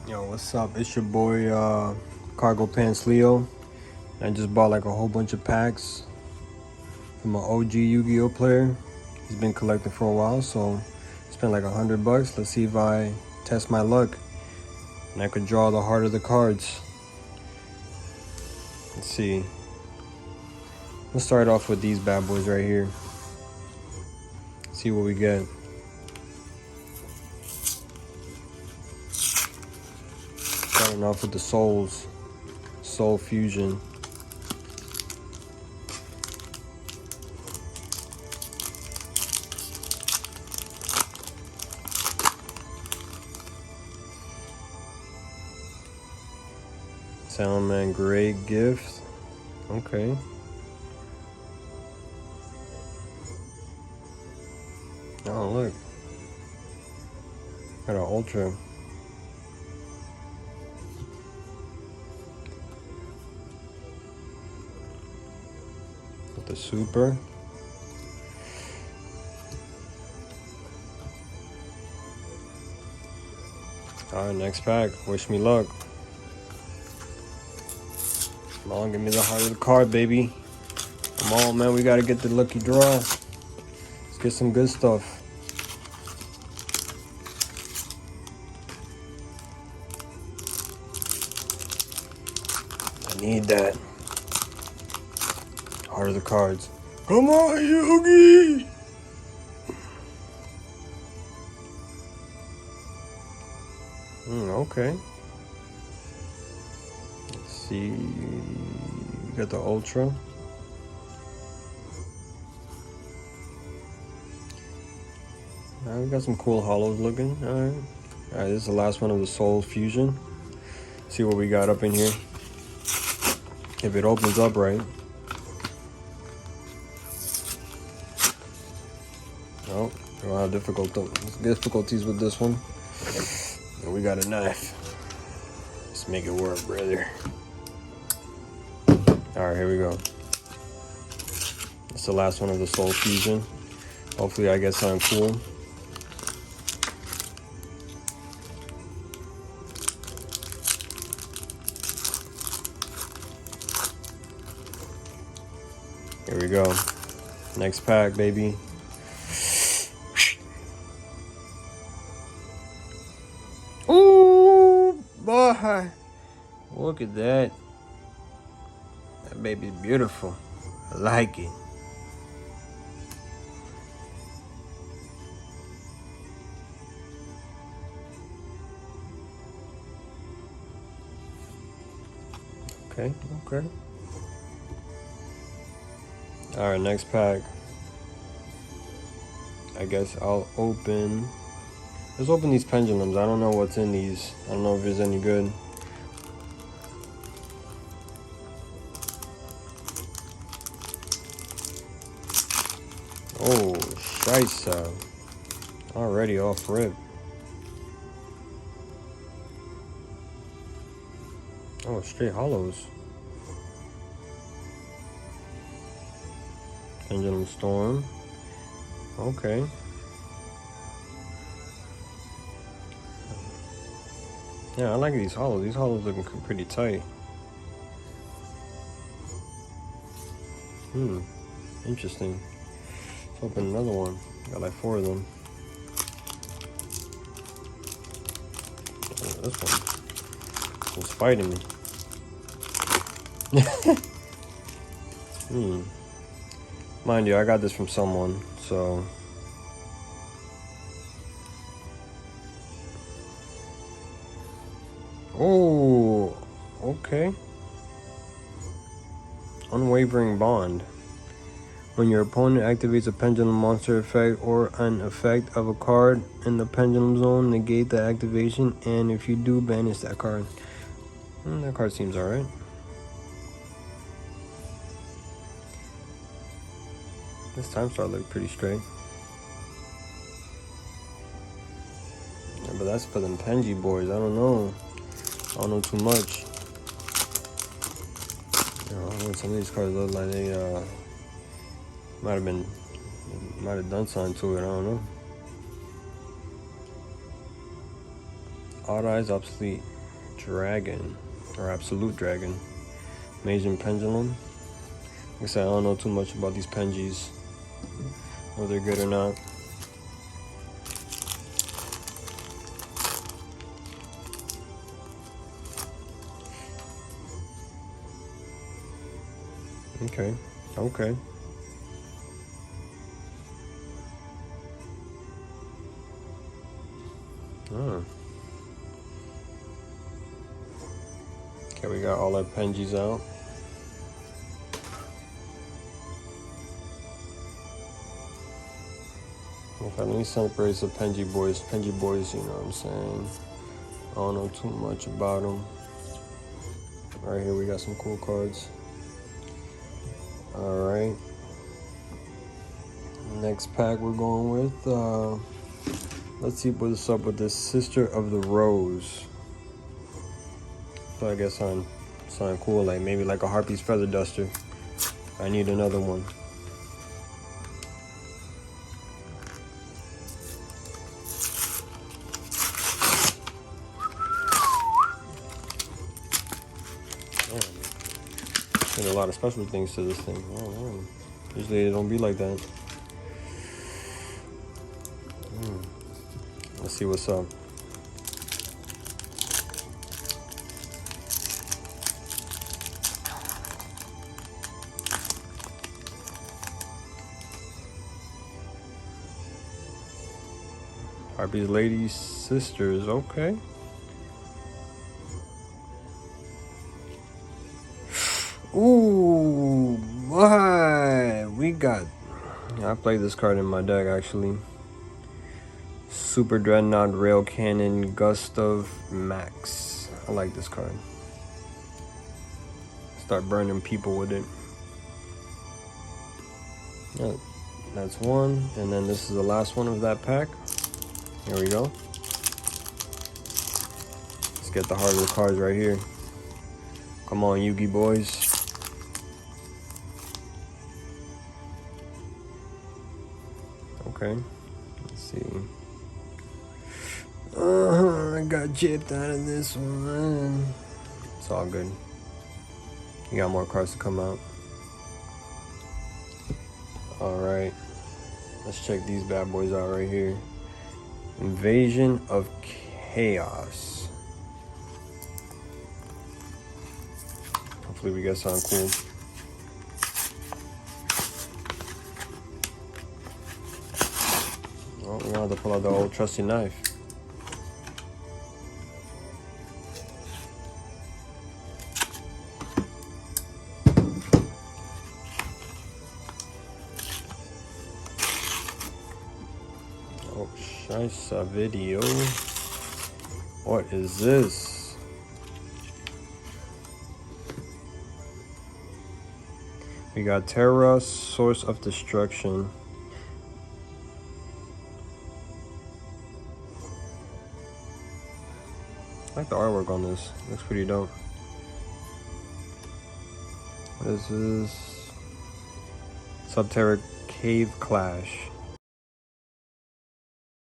Yo, what's up? It's your boy Cargo Pants Leo. I just bought like a whole bunch of packs from an OG Yu-Gi-Oh player. He's been collecting for a while, so spent like $100. Let's see if I test my luck and I could draw the heart of the cards. Let's see. Let's start off with these bad boys right here. See what we get. Starting off with the Souls. Soul Fusion. Soundman Great Gift. Okay. Oh, look. Got an Ultra. With the Super. Alright, next pack. Wish me luck. Come on, give me the heart of the card, baby. Come on, man. We gotta get the lucky draw. Let's get some good stuff. I need that. Heart of the cards. Come on, Yugi! Okay. Let's see. We got the Ultra. We got some cool hollows looking. Alright. Alright, this is the last one of the Soul Fusion. See what we got up in here. If it opens up right. Nope. A lot of difficulties with this one. And we got a knife. Let's make it work, brother. Alright, here we go. It's the last one of the Soul Fusion. Hopefully I get something cool. Here we go. Next pack, baby. Ooh, boy. Look at that. That baby's beautiful. I like it. Okay. Alright, next pack. I guess I'll open. Let's open these pendulums. I don't know what's in these. I don't know if it's any good. Oh, scheisse. Already off rip. Oh, straight hollows. Pendulum Storm. Okay. Yeah, I like these hollows. These hollows looking pretty tight. Interesting. Let's open another one. Got like 4 of them. Oh, this one's fighting me. Mind you, I got this from someone, so. Oh, okay. Unwavering Bond. When your opponent activates a pendulum monster effect or an effect of a card in the pendulum zone, negate the activation, and if you do, banish that card. That card seems alright. This time star looked pretty straight. Yeah, but that's for them Penji boys. I don't know. I don't know too much. You know, some of these cards look like they might have done something to it. I don't know. Odd Eyes obsolete. Dragon, or Absolute Dragon. Amazing Pendulum. Like I said, I don't know too much about these Penjis, whether they're good or not. Okay, okay. Oh. Okay, we got all our Penjis out. Okay, let me separate the Penji boys. Penji boys, you know what I'm saying? I don't know too much about them. Right here, we got some cool cards. All right. Next pack we're going with. Let's see what's up with this Sister of the Rose. So I guess something cool, like maybe like a Harpy's Feather Duster. I need another one. There's a lot of special things to this thing. Oh, man. Usually it don't be like that. Let's see what's up. Harpy's Lady Sisters, okay. Ooh, what? We got... I played this card in my deck, actually. Super Dreadnought Rail Cannon Gustav Max. I like this card. Start burning people with it. Yeah, that's one. And then this is the last one of that pack. Here we go. Let's get the heart of the cards right here. Come on, Yugi boys. Okay, let's see. I got gypped out of this one. It's all good. You got more cards to come out. All right, let's check these bad boys out right here. Invasion of Chaos. Hopefully we get something cool. Well, we're gonna have to pull out the old trusty knife. Oh, Shaisa video. What is this? We got Terra, Source of Destruction. I like the artwork on this. Looks pretty dope. What is this? Subterra Cave Clash.